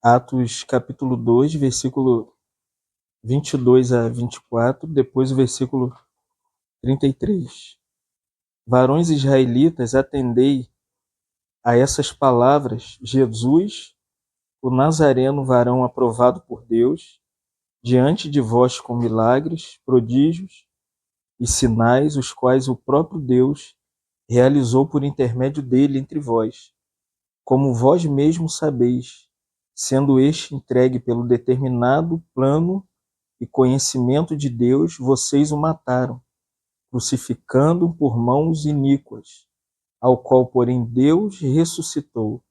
Atos capítulo 2, versículo 22 a 24, depois o versículo 33. Varões israelitas, atendei a essas palavras: Jesus, o Nazareno, varão aprovado por Deus, diante de vós com milagres, prodígios e sinais, os quais o próprio Deus realizou por intermédio dele entre vós, como vós mesmos sabeis, sendo este entregue pelo determinado plano e conhecimento de Deus, vocês o mataram, crucificando por mãos iníquas, ao qual, porém, Deus ressuscitou,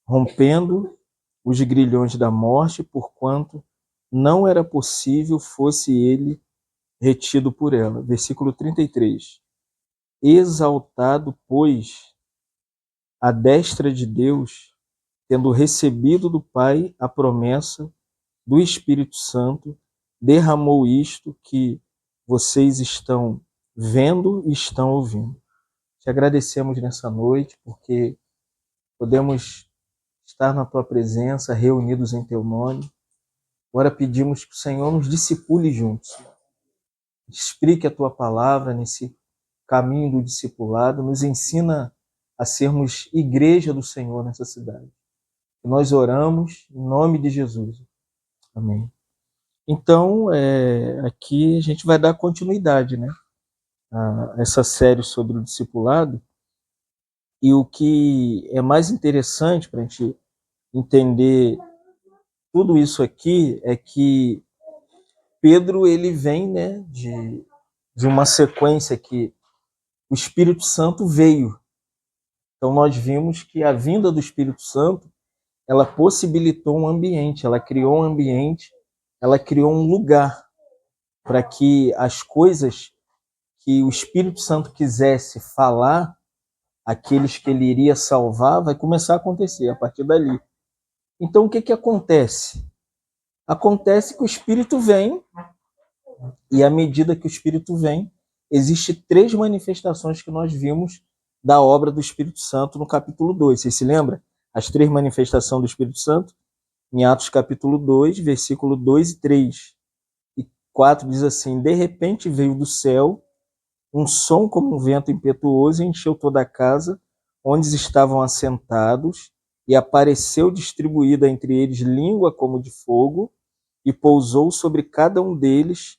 rompendo os grilhões da morte, porquanto não era possível fosse ele retido por ela. Versículo 33. Exaltado, pois, à destra de Deus, tendo recebido do Pai a promessa do Espírito Santo, derramou isto que vocês estão vendo e estão ouvindo. Te agradecemos nessa noite, porque podemos estar na tua presença, reunidos em teu nome. Agora pedimos que o Senhor nos discipule juntos. Explique a tua palavra nesse caminho do discipulado, nos ensina a sermos igreja do Senhor nessa cidade. E nós oramos em nome de Jesus. Amém. Então, aqui a gente vai dar continuidade, né, a essa série sobre o discipulado. E o que é mais interessante para a gente entender tudo isso aqui é que Pedro ele vem, né, de uma sequência que o Espírito Santo veio. Então nós vimos que a vinda do Espírito Santo, ela possibilitou um ambiente, ela criou um ambiente, ela criou um lugar para que as coisas que o Espírito Santo quisesse falar, aqueles que ele iria salvar, vai começar a acontecer a partir dali. Então o que acontece? Acontece que o Espírito vem, e à medida que o Espírito vem, existem 3 manifestações que nós vimos da obra do Espírito Santo no capítulo 2. Vocês se lembram? As 3 manifestações do Espírito Santo? Em Atos capítulo 2, versículo 2 e 3. E 4 diz assim: de repente veio do céu um som como um vento impetuoso e encheu toda a casa onde estavam assentados, e apareceu distribuída entre eles língua como de fogo, e pousou sobre cada um deles,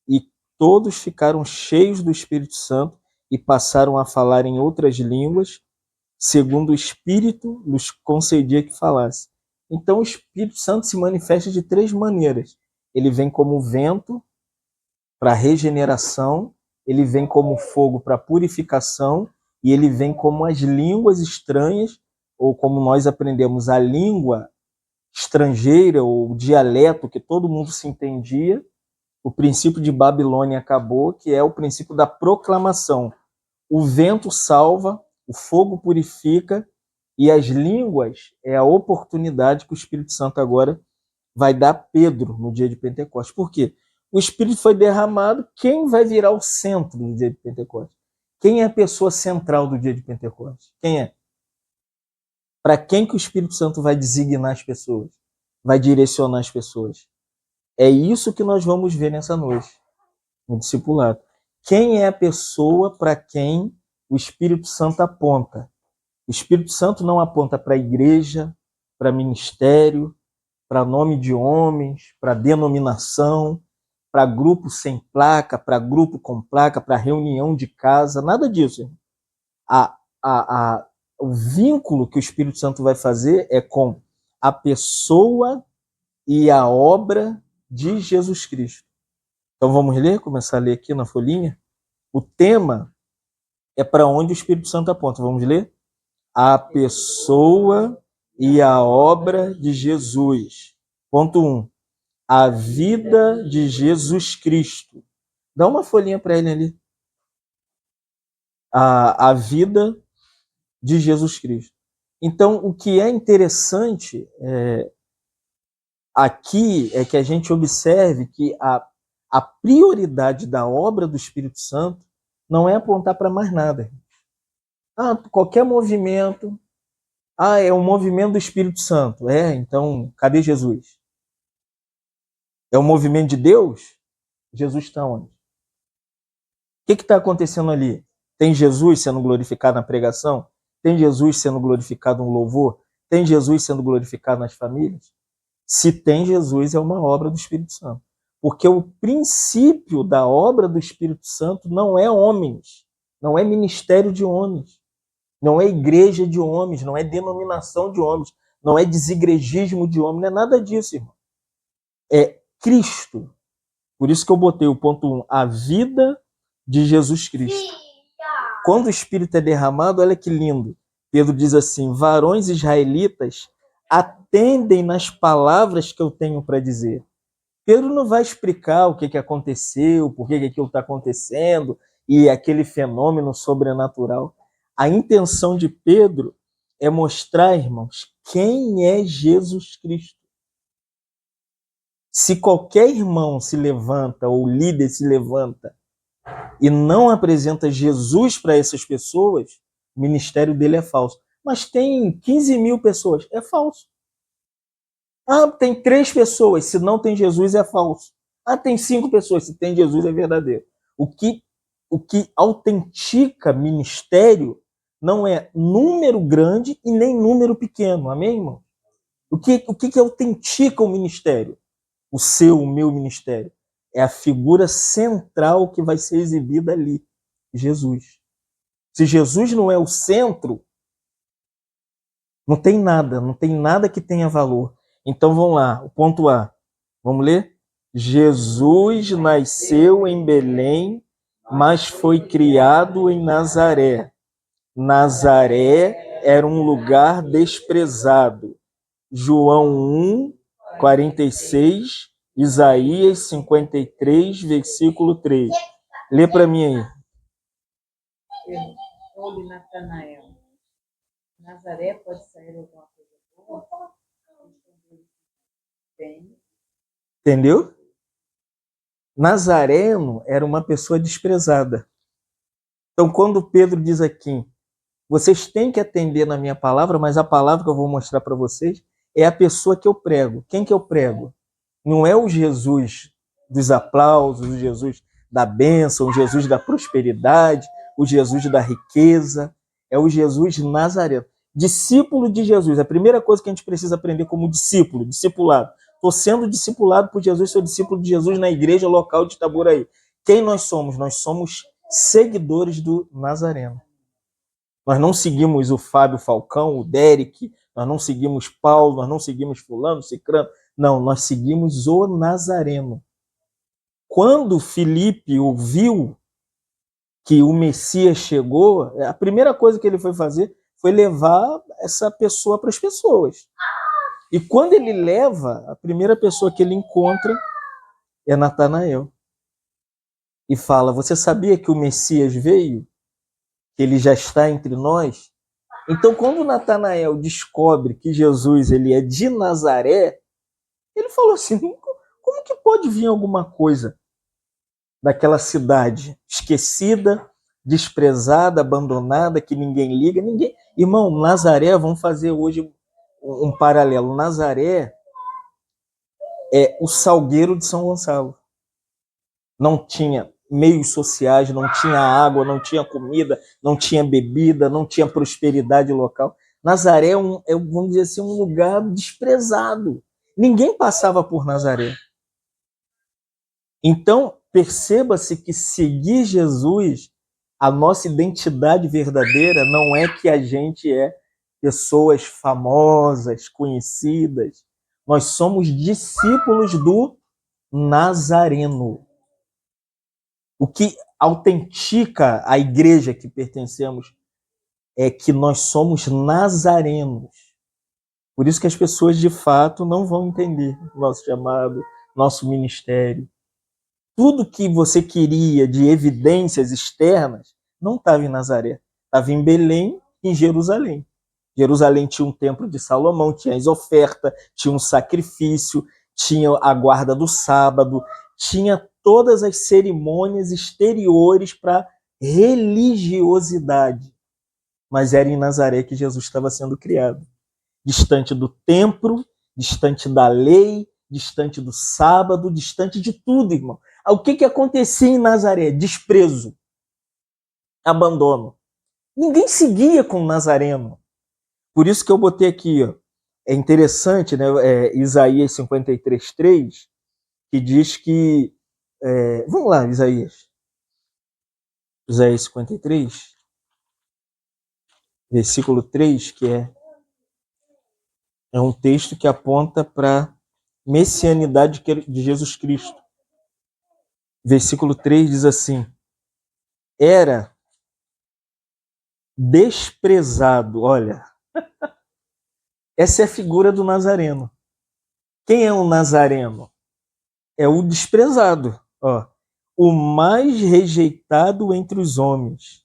e todos ficaram cheios do Espírito Santo e passaram a falar em outras línguas, segundo o Espírito nos concedia que falasse. Então o Espírito Santo se manifesta de 3 maneiras. Ele vem como vento para regeneração, ele vem como fogo para purificação, e ele vem como as línguas estranhas, ou como nós aprendemos, a língua estrangeira, ou dialeto que todo mundo se entendia. O princípio de Babilônia acabou, que é o princípio da proclamação. O vento salva, o fogo purifica, e as línguas é a oportunidade que o Espírito Santo agora vai dar a Pedro no dia de Pentecostes. Por quê? O Espírito foi derramado, quem vai virar o centro do dia de Pentecostes? Quem é a pessoa central do dia de Pentecostes? Quem é? Para quem que o Espírito Santo vai designar as pessoas? Vai direcionar as pessoas? É isso que nós vamos ver nessa noite, no discipulado. Quem é a pessoa para quem o Espírito Santo aponta? O Espírito Santo não aponta para a igreja, para ministério, para nome de homens, para denominação, para grupo sem placa, para grupo com placa, para reunião de casa, nada disso. A, a, a, o vínculo que o Espírito Santo vai fazer é com a pessoa e a obra de Jesus Cristo. Então vamos ler, começar a ler aqui na folhinha. O tema é para onde o Espírito Santo aponta. Vamos ler? A pessoa e a obra de Jesus. Ponto 1. A vida de Jesus Cristo. Dá uma folhinha para ele ali. A vida de Jesus Cristo. Então, o que é interessante aqui é que a gente observe que a prioridade da obra do Espírito Santo não é apontar para mais nada. Qualquer movimento, Ah, é o movimento do Espírito Santo. Então, cadê Jesus? É o movimento de Deus? Jesus está onde? O que está acontecendo ali? Tem Jesus sendo glorificado na pregação? Tem Jesus sendo glorificado no louvor? Tem Jesus sendo glorificado nas famílias? Se tem Jesus, é uma obra do Espírito Santo. Porque o princípio da obra do Espírito Santo não é homens, não é ministério de homens, não é igreja de homens, não é denominação de homens, não é desigrejismo de homens, não é nada disso, irmão. É Cristo. Por isso que eu botei o ponto 1, a vida de Jesus Cristo. Quando o Espírito é derramado, olha que lindo. Pedro diz assim: varões israelitas, atendem nas palavras que eu tenho para dizer. Pedro não vai explicar o que aconteceu, por que aquilo está acontecendo e aquele fenômeno sobrenatural. A intenção de Pedro é mostrar, irmãos, quem é Jesus Cristo. Se qualquer irmão se levanta ou líder se levanta e não apresenta Jesus para essas pessoas, o ministério dele é falso. Mas tem 15 mil pessoas, é falso. Ah, tem 3 pessoas, se não tem Jesus é falso. Ah, tem 5 pessoas, se tem Jesus é verdadeiro. O que autentica ministério não é número grande e nem número pequeno, amém, irmão? O que autentica o ministério? O seu, o meu ministério. É a figura central que vai ser exibida ali, Jesus. Se Jesus não é o centro, não tem nada que tenha valor. Então vamos lá, o ponto A. Vamos ler? Jesus nasceu em Belém, mas foi criado em Nazaré. Nazaré era um lugar desprezado. João 1, 46, Isaías 53, versículo 3. Lê para mim aí. Perguntou-lhe Natanael: Nazaré pode sair alguma coisa boa? Bem. Entendeu? Nazareno era uma pessoa desprezada. Então, quando Pedro diz aqui, vocês têm que atender na minha palavra, mas a palavra que eu vou mostrar para vocês é a pessoa que eu prego. Quem que eu prego? Não é o Jesus dos aplausos, o Jesus da bênção, o Jesus da prosperidade, o Jesus da riqueza. É o Jesus Nazareno. Discípulo de Jesus. A primeira coisa que a gente precisa aprender como discípulo, discipulado. Estou sendo discipulado por Jesus, sou discípulo de Jesus na igreja local de Itaboraí. Quem nós somos? Nós somos seguidores do Nazareno. Nós não seguimos o Fábio Falcão, o Derek, nós não seguimos Paulo, nós não seguimos fulano, cicrano. Não, nós seguimos o Nazareno. Quando Filipe ouviu que o Messias chegou, a primeira coisa que ele foi fazer foi levar essa pessoa para as pessoas. E quando ele leva, a primeira pessoa que ele encontra é Natanael. E fala: você sabia que o Messias veio? Que ele já está entre nós? Então, quando Natanael descobre que Jesus ele é de Nazaré, ele falou assim: como que pode vir alguma coisa daquela cidade esquecida, desprezada, abandonada, que ninguém liga? Ninguém. Irmão, Nazaré, vamos fazer hoje um paralelo. Nazaré é o Salgueiro de São Gonçalo. Não tinha meios sociais, não tinha água, não tinha comida, não tinha bebida, não tinha prosperidade local. Nazaré vamos dizer assim, um lugar desprezado. Ninguém passava por Nazaré. Então, perceba-se que seguir Jesus, a nossa identidade verdadeira não é que a gente é pessoas famosas, conhecidas. Nós somos discípulos do Nazareno. O que autentica a igreja que pertencemos é que nós somos nazarenos. Por isso que as pessoas, de fato, não vão entender nosso chamado, nosso ministério. Tudo que você queria de evidências externas não estava em Nazaré. Estava em Belém e em Jerusalém. Jerusalém tinha um templo de Salomão, tinha as ofertas, tinha um sacrifício, tinha a guarda do sábado, tinha todas as cerimônias exteriores para religiosidade. mas era em Nazaré que Jesus estava sendo criado. Distante do templo, distante da lei, distante do sábado, distante de tudo, irmão. O que acontecia em Nazaré? Desprezo, abandono. Ninguém seguia com o Nazareno. Por isso que eu botei aqui, ó, é interessante, né? Isaías 53:3, que diz que... vamos lá, Isaías 53, versículo 3, que é um texto que aponta para a messianidade de Jesus Cristo. Versículo 3 diz assim: era desprezado. Olha, essa é a figura do Nazareno. Quem é o Nazareno? É o desprezado, ó, o mais rejeitado entre os homens.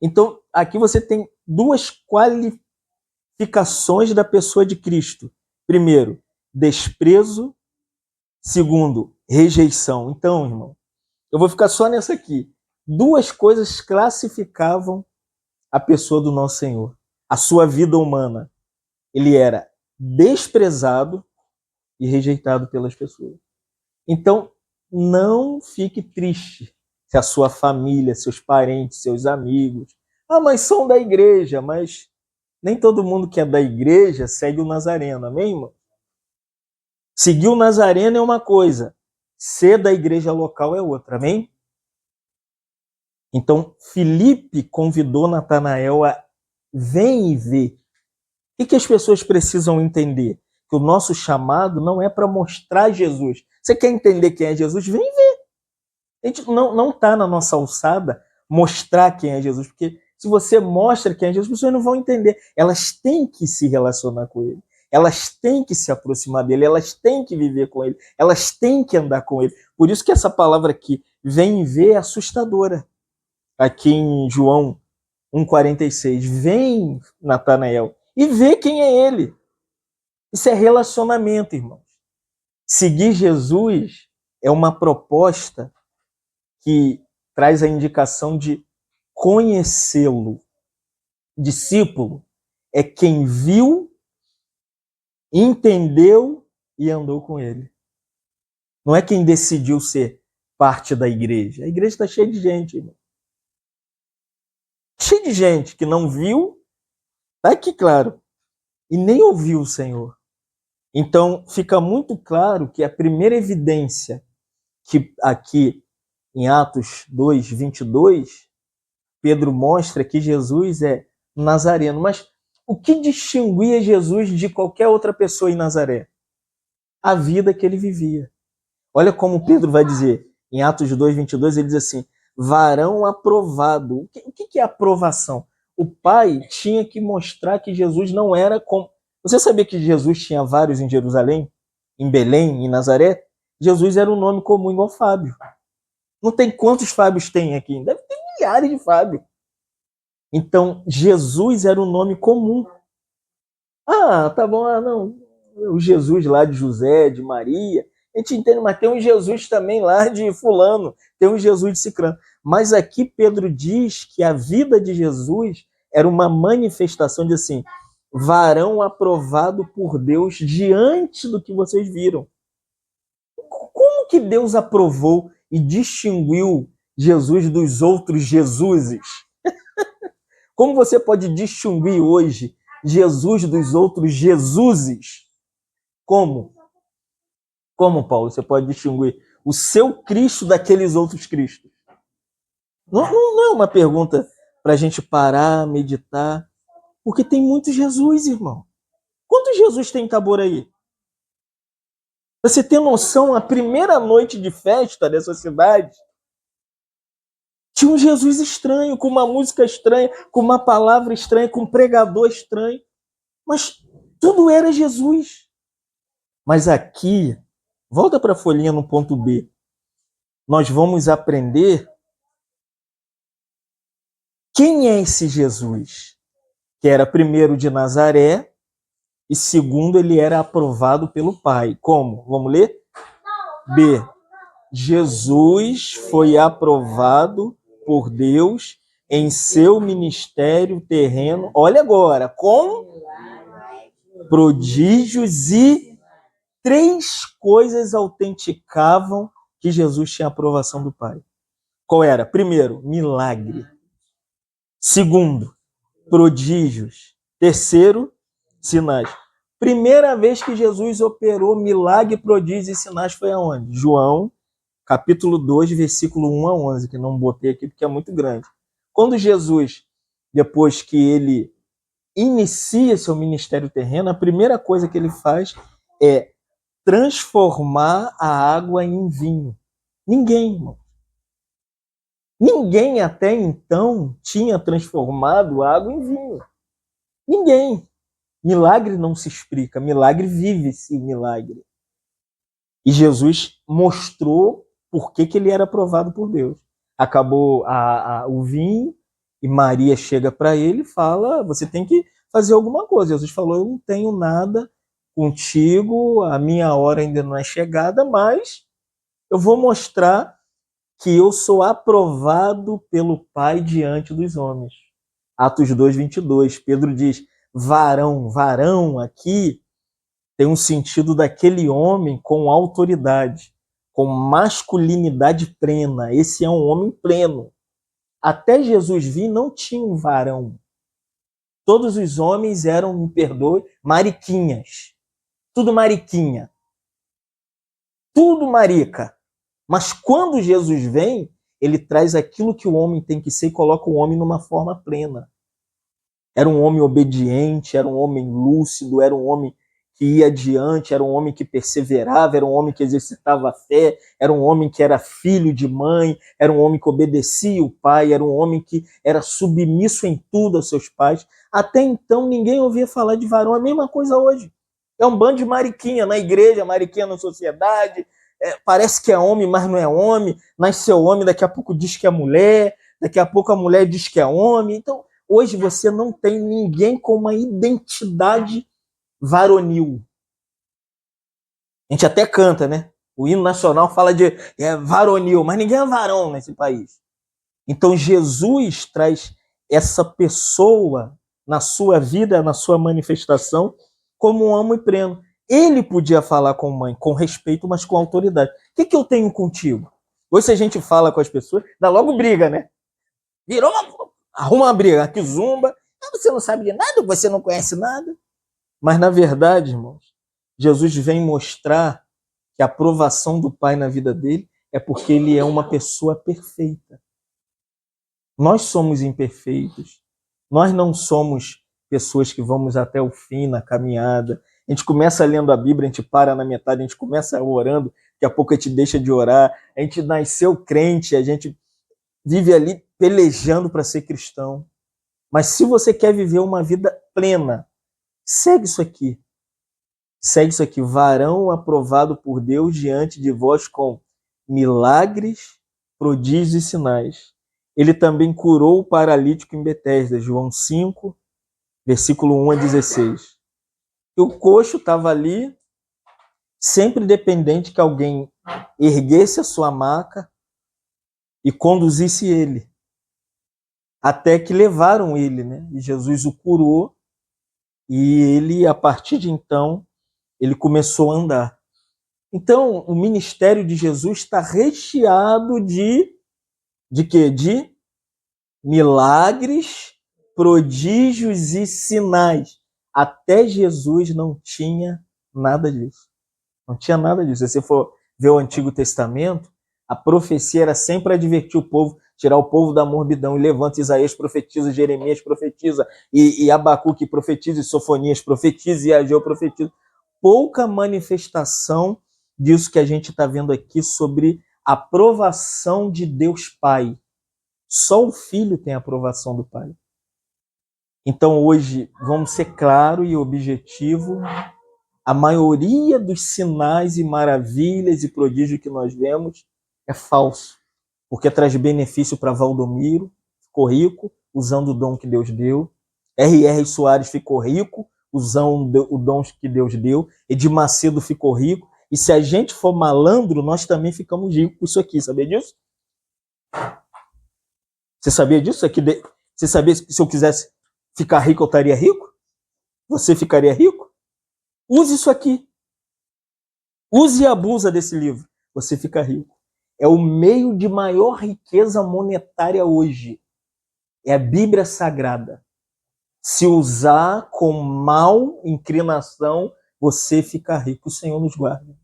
Então, aqui você tem duas qualificações da pessoa de Cristo. Primeiro, desprezo. Segundo, rejeição. Então, irmão, eu vou ficar só nessa aqui. Duas coisas classificavam a pessoa do nosso Senhor. A sua vida humana. Ele era desprezado e rejeitado pelas pessoas. Então, não fique triste se a sua família, seus parentes, seus amigos... mas são da igreja, mas nem todo mundo que é da igreja segue o Nazareno, amém, irmão? Seguir o Nazareno é uma coisa, ser da igreja local é outra, amém? Então, Filipe convidou Natanael a vem e vê. O que as pessoas precisam entender? Que o nosso chamado não é para mostrar Jesus. Você quer entender quem é Jesus? Vem ver. A gente não está na nossa alçada mostrar quem é Jesus, porque se você mostra quem é Jesus, as pessoas não vão entender. Elas têm que se relacionar com ele. Elas têm que se aproximar dele, elas têm que viver com ele, elas têm que andar com ele. Por isso que essa palavra aqui, vem ver, é assustadora. Aqui em João 1,46, vem, Natanael, e vê quem é ele. Isso é relacionamento, irmãos. Seguir Jesus é uma proposta que traz a indicação de conhecê-lo. Discípulo é quem viu, entendeu e andou com ele. Não é quem decidiu ser parte da igreja. A igreja está cheia de gente, irmão. Cheia de gente que não viu, está aqui claro, e nem ouviu o Senhor. Então, fica muito claro que a primeira evidência que aqui em Atos 2:22, Pedro mostra que Jesus é nazareno. Mas o que distinguia Jesus de qualquer outra pessoa em Nazaré? A vida que ele vivia. Olha como Pedro vai dizer, em Atos 2:22, ele diz assim, varão aprovado. O que é aprovação? O pai tinha que mostrar que Jesus não era como... Você sabia que Jesus tinha vários em Jerusalém? Em Belém, em Nazaré? Jesus era um nome comum igual Fábio. Não tem quantos Fábios tem aqui? Deve ter milhares de Fábio. Então, Jesus era um nome comum. Tá bom, não. O Jesus lá de José, de Maria, a gente entende, mas tem um Jesus também lá de fulano, tem um Jesus de ciclano. Mas aqui Pedro diz que a vida de Jesus era uma manifestação de assim, varão aprovado por Deus diante do que vocês viram. Como que Deus aprovou e distinguiu Jesus dos outros Jesuses? Como você pode distinguir hoje Jesus dos outros Jesuses? Como? Como, Paulo, você pode distinguir o seu Cristo daqueles outros Cristos? Não é uma pergunta para a gente parar, meditar, porque tem muito Jesus, irmão. Quantos Jesus tem em Itaboraí? Você tem noção, a primeira noite de festa dessa cidade tinha um Jesus estranho, com uma música estranha, com uma palavra estranha, com um pregador estranho. Mas tudo era Jesus. Mas aqui, volta para a folhinha no ponto B. Nós vamos aprender quem é esse Jesus, que era primeiro de Nazaré e segundo ele era aprovado pelo Pai. Como? Vamos ler? B. Jesus foi aprovado por Deus em seu ministério terreno, olha agora, com prodígios e 3 coisas autenticavam que Jesus tinha a aprovação do Pai. Qual era? Primeiro, milagre. Segundo, prodígios. Terceiro, sinais. Primeira vez que Jesus operou milagre, prodígios e sinais foi aonde? João, capítulo 2, versículo 1 a 11, que não botei aqui porque é muito grande. Quando Jesus, depois que ele inicia seu ministério terreno, a primeira coisa que ele faz é transformar a água em vinho. Ninguém, irmão. Ninguém até então tinha transformado água em vinho. Ninguém. Milagre não se explica, milagre vive-se o milagre. E Jesus mostrou por que ele era aprovado por Deus. Acabou o vinho e Maria chega para ele e fala, você tem que fazer alguma coisa. Jesus falou, eu não tenho nada contigo, a minha hora ainda não é chegada, mas eu vou mostrar que eu sou aprovado pelo Pai diante dos homens. Atos 2, 22. Pedro diz, varão aqui tem um sentido daquele homem com autoridade, com masculinidade plena. Esse é um homem pleno. Até Jesus vir, não tinha um varão. Todos os homens eram, me perdoe, mariquinhas. Tudo mariquinha. Tudo marica. Mas quando Jesus vem, ele traz aquilo que o homem tem que ser e coloca o homem numa forma plena. Era um homem obediente, era um homem lúcido, era um homem que ia adiante, era um homem que perseverava, era um homem que exercitava a fé, era um homem que era filho de mãe, era um homem que obedecia o pai, era um homem que era submisso em tudo aos seus pais. Até então ninguém ouvia falar de varão, a mesma coisa hoje. É um bando de mariquinha na igreja, mariquinha na sociedade, parece que é homem, mas não é homem, nasceu homem, daqui a pouco diz que é mulher, daqui a pouco a mulher diz que é homem. Então, hoje você não tem ninguém com uma identidade varonil. A gente até canta, né? O hino nacional fala de varonil, mas ninguém é varão nesse país. Então Jesus traz essa pessoa na sua vida, na sua manifestação, como um amo e pleno. Ele podia falar com mãe, com respeito, mas com autoridade. O que eu tenho contigo? Hoje se a gente fala com as pessoas, dá logo briga, né? Virou, arruma uma briga, que zumba, você não sabe de nada, você não conhece nada. Mas, na verdade, irmãos, Jesus vem mostrar que a aprovação do Pai na vida dele é porque ele é uma pessoa perfeita. Nós somos imperfeitos. Nós não somos pessoas que vamos até o fim na caminhada. A gente começa lendo a Bíblia, a gente para na metade, a gente começa orando, daqui a pouco a gente deixa de orar. A gente nasceu crente, a gente vive ali pelejando para ser cristão. Mas se você quer viver uma vida plena, segue isso aqui. Segue isso aqui. Varão aprovado por Deus diante de vós com milagres, prodígios e sinais. Ele também curou o paralítico em Betesda, João 5, versículo 1 a 16. E o coxo estava ali, sempre dependente que alguém erguesse a sua maca e conduzisse ele. Até que levaram ele, né? E Jesus o curou e ele, a partir de então, ele começou a andar. Então, o ministério de Jesus está recheado de quê? De milagres, prodígios e sinais. Até Jesus não tinha nada disso. Não tinha nada disso. Se você for ver o Antigo Testamento, a profecia era sempre advertir o povo, tirar o povo da morbidão, e levanta Isaías profetiza, Jeremias profetiza, e Abacuque profetiza, e Sofonias profetiza, e Ageu profetiza. Pouca manifestação disso que a gente está vendo aqui sobre a aprovação de Deus Pai. Só o Filho tem a aprovação do Pai. Então hoje, vamos ser claro e objetivo, a maioria dos sinais e maravilhas e prodígios que nós vemos é falso, porque traz benefício para Valdomiro, ficou rico usando o dom que Deus deu. R.R. Soares ficou rico usando o dom que Deus deu. Edir Macedo ficou rico. E se a gente for malandro, nós também ficamos ricos com isso aqui, sabia disso? Você sabia disso? Você sabia que se eu quisesse ficar rico, eu estaria rico? Você ficaria rico? Use isso aqui. Use e abusa desse livro. Você fica rico. É o meio de maior riqueza monetária hoje. É a Bíblia Sagrada. Se usar com mal inclinação, você fica rico. O Senhor nos guarda.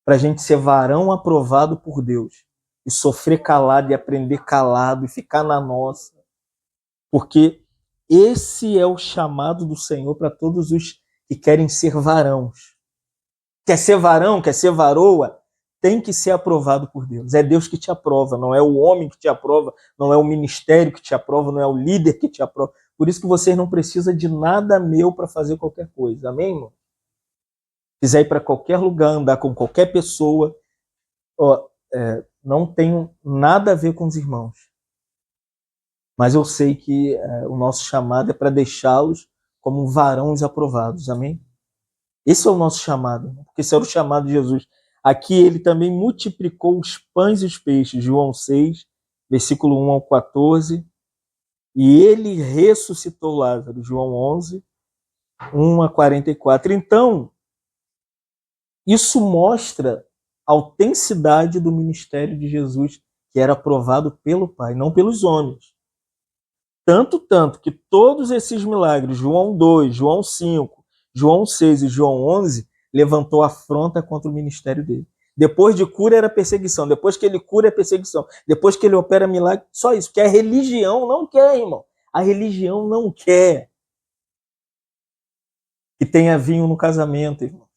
Para a gente ser varão aprovado por Deus. E sofrer calado e aprender calado e ficar na nossa. Porque esse é o chamado do Senhor para todos os que querem ser varãos. Quer ser varão, quer ser varoa, tem que ser aprovado por Deus. É Deus que te aprova, não é o homem que te aprova, não é o ministério que te aprova, não é o líder que te aprova. Por isso que vocês não precisam de nada meu para fazer qualquer coisa. Amém, irmão? Quiser ir para qualquer lugar, andar com qualquer pessoa, não tenho nada a ver com os irmãos. Mas eu sei que o nosso chamado é para deixá-los como varões aprovados. Amém? Esse é o nosso chamado, porque esse era o chamado de Jesus. Aqui ele também multiplicou os pães e os peixes, João 6, versículo 1 ao 14. E ele ressuscitou Lázaro, João 11, 1 a 44. Então, isso mostra a autenticidade do ministério de Jesus, que era aprovado pelo Pai, não pelos homens. Tanto que todos esses milagres, João 2, João 5, João 6 e João 11, levantou afronta contra o ministério dele. Depois de cura era perseguição, depois que ele cura é perseguição, depois que ele opera milagre, só isso, porque a religião não quer, irmão. A religião não quer que tenha vinho no casamento, irmão.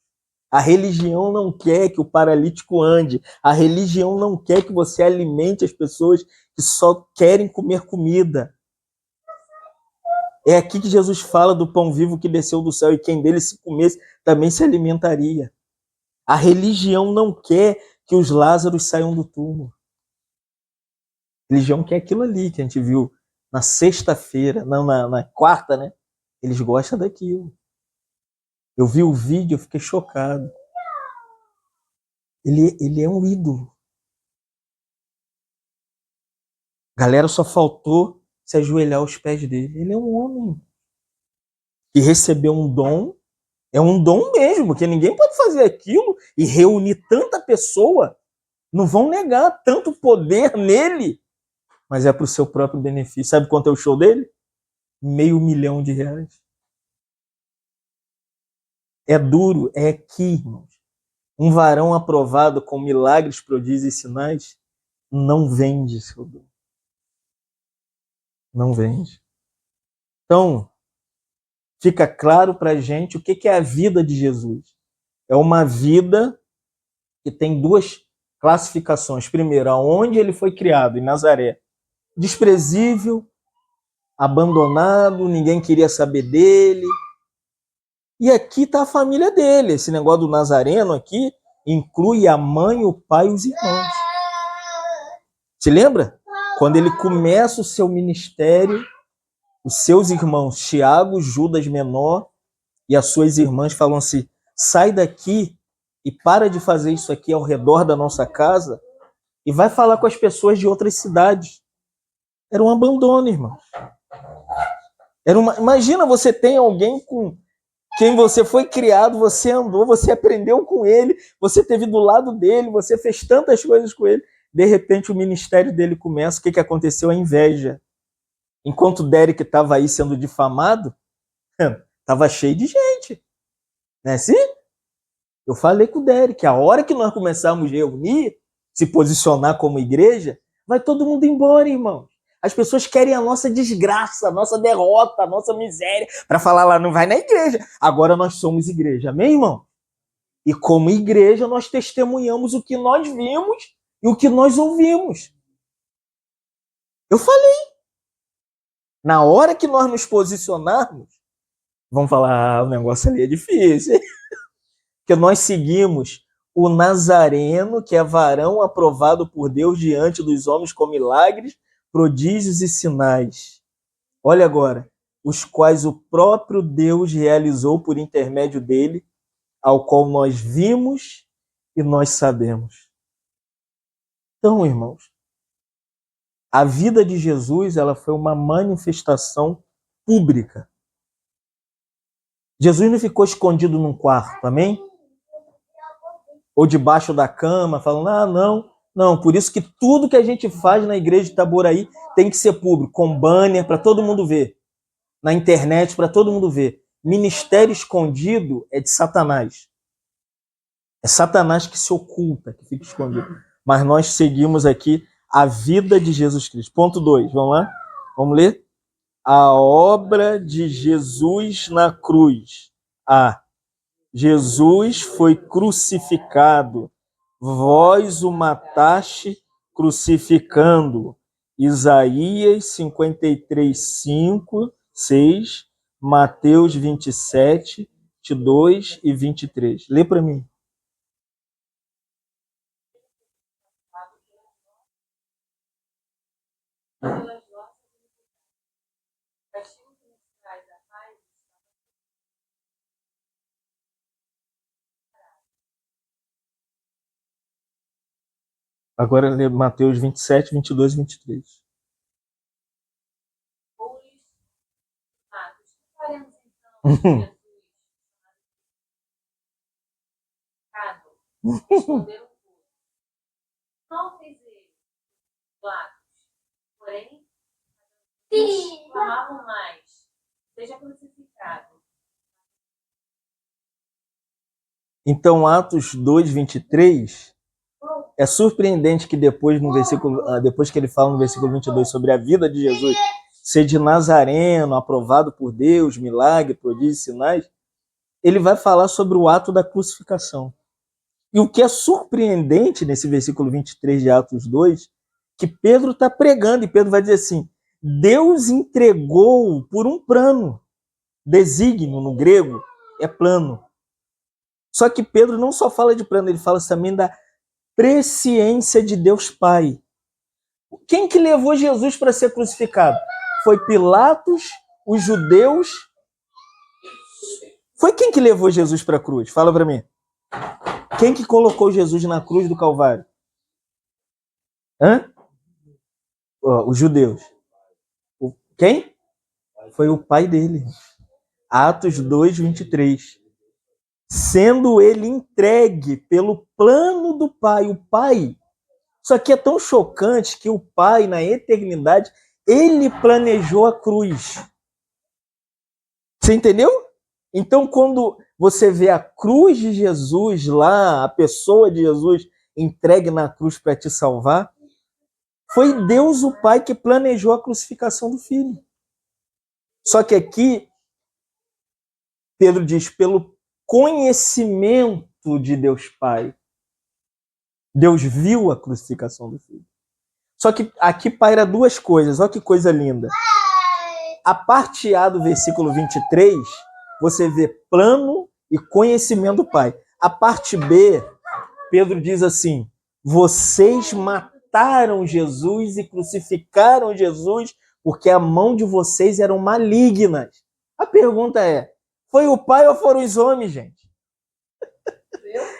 A religião não quer que o paralítico ande. A religião não quer que você alimente as pessoas que só querem comer comida. É aqui que Jesus fala do pão vivo que desceu do céu e quem dele se comesse também se alimentaria. A religião não quer que os Lázaros saiam do túmulo. A religião quer aquilo ali que a gente viu na sexta-feira, não, na quarta, né? Eles gostam daquilo. Eu vi o vídeo, eu fiquei chocado. Ele é um ídolo. A galera só faltou se ajoelhar aos pés dele. Ele é um homem que recebeu um dom. É um dom mesmo, porque ninguém pode fazer aquilo e reunir tanta pessoa. Não vão negar tanto poder nele, mas é para o seu próprio benefício. Sabe quanto é o show dele? R$500 mil. É duro, é aqui, irmãos. Um varão aprovado com milagres, prodígios e sinais não vende seu dom. Não vende. Então, fica claro para a gente o que é a vida de Jesus. É uma vida que tem duas classificações. Primeiro, aonde ele foi criado, em Nazaré. Desprezível, abandonado, ninguém queria saber dele. E aqui está a família dele. Esse negócio do Nazareno aqui inclui a mãe, o pai e os irmãos. Se lembra? Quando ele começa o seu ministério, os seus irmãos, Tiago, Judas menor e as suas irmãs falam assim, sai daqui e para de fazer isso aqui ao redor da nossa casa e vai falar com as pessoas de outras cidades. Era um abandono, irmão. Imagina, você tem alguém com quem você foi criado, você andou, você aprendeu com ele, você esteve do lado dele, você fez tantas coisas com ele. De repente o ministério dele começa, o que aconteceu? A inveja. Enquanto o Derek estava aí sendo difamado, estava cheio de gente. Não é assim? Eu falei com o Derek, a hora que nós começarmos a reunir, se posicionar como igreja, vai todo mundo embora, irmão. As pessoas querem a nossa desgraça, a nossa derrota, a nossa miséria, para falar lá, não vai na igreja. Agora nós somos igreja, amém, irmão? E como igreja, nós testemunhamos o que nós vimos e o que nós ouvimos. Eu falei. Na hora que nós nos posicionarmos, vamos falar, o negócio ali é difícil. Porque nós seguimos o Nazareno, que é varão aprovado por Deus diante dos homens com milagres, prodígios e sinais. Olha agora, os quais o próprio Deus realizou por intermédio dele, ao qual nós vimos e nós sabemos. Então, irmãos, A vida de Jesus, ela foi uma manifestação pública. Jesus não ficou escondido num quarto, amém? Ou debaixo da cama, falando, não. Não, por isso que tudo que a gente faz na igreja de Itaboraí tem que ser público, com banner para todo mundo ver, na internet para todo mundo ver. Ministério escondido é de Satanás. É Satanás que se oculta, que fica escondido. Mas nós seguimos aqui a vida de Jesus Cristo. Ponto 2, vamos lá? Vamos ler? A obra de Jesus na cruz. Jesus foi crucificado. Vós o mataste crucificando. Isaías 53, 5, 6, Mateus 27, 22 e 23. Lê para mim. Agora lê Mateus 27, 22 e 23. Responderam todos. Não fez ele, porém, clamavam mais, seja crucificado. Então, Atos 2, 23, é surpreendente que depois que ele fala no versículo 22 sobre a vida de Jesus ser de Nazareno, aprovado por Deus, milagre, prodígios, sinais, ele vai falar sobre o ato da crucificação. E o que é surpreendente nesse versículo 23 de Atos 2, que Pedro está pregando, e Pedro vai dizer assim, Deus entregou por um plano, desígnio no grego é plano. Só que Pedro não só fala de plano, ele fala também da presciência de Deus Pai. Quem que levou Jesus para ser crucificado? Foi Pilatos, os judeus. Foi quem que levou Jesus para a cruz? Fala para mim. Quem que colocou Jesus na cruz do Calvário? Os judeus. Quem? Foi o pai dele. Atos 2, 23. Sendo ele entregue pelo plano do Pai. O Pai. Isso aqui é tão chocante que o Pai, na eternidade, ele planejou a cruz. Você entendeu? Então, quando você vê a cruz de Jesus lá, a pessoa de Jesus entregue na cruz para te salvar, foi Deus o Pai que planejou a crucificação do Filho. Só que aqui, Pedro diz, pelo conhecimento de Deus Pai, Deus viu a crucificação do Filho. Só que aqui paira duas coisas, olha que coisa linda. A parte A do versículo 23, você vê plano e conhecimento do Pai. A parte B, Pedro diz assim, vocês mataram Jesus e crucificaram Jesus porque a mão de vocês eram malignas. A pergunta é, foi o Pai ou foram os homens, gente?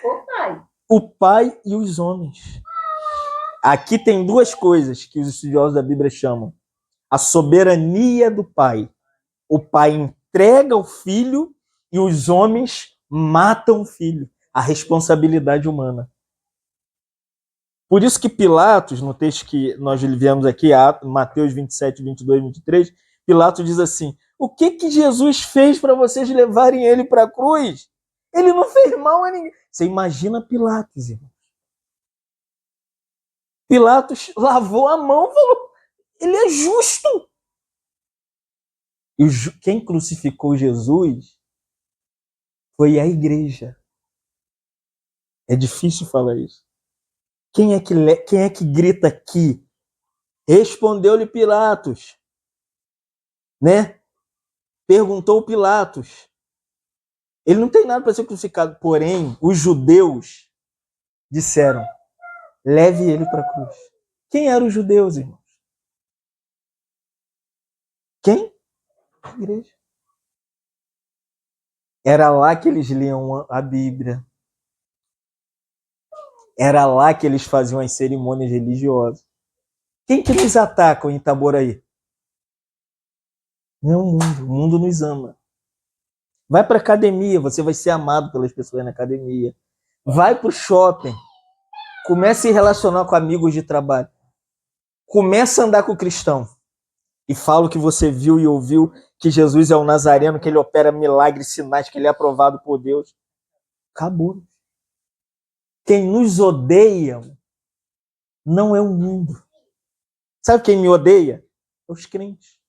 O Pai. O Pai e os homens. Aqui tem duas coisas que os estudiosos da Bíblia chamam. A soberania do Pai. O Pai entrega o Filho e os homens matam o Filho. A responsabilidade humana. Por isso que Pilatos, no texto que nós viemos aqui, Mateus 27, 22 e 23, Pilatos diz assim, o que Jesus fez para vocês levarem ele para a cruz? Ele não fez mal a ninguém. Você imagina Pilatos, irmão. Pilatos lavou a mão e falou, ele é justo. E quem crucificou Jesus foi a igreja. É difícil falar isso. Quem é que grita aqui? Respondeu-lhe Pilatos. Né? Perguntou Pilatos. Ele não tem nada para ser crucificado. Porém, os judeus disseram, leve ele para a cruz. Quem eram os judeus, irmãos? Quem? A igreja. Era lá que eles liam a Bíblia. Era lá que eles faziam as cerimônias religiosas. Quem que nos atacam em Itaboraí? Não é o mundo nos ama. Vai para academia, você vai ser amado pelas pessoas na academia. Vai para o shopping, comece a se relacionar com amigos de trabalho. Começa a andar com o cristão. E fala o que você viu e ouviu, que Jesus é o Nazareno, que ele opera milagres, sinais, que ele é aprovado por Deus. Acabou. Quem nos odeia não é o mundo. Sabe quem me odeia? É os crentes.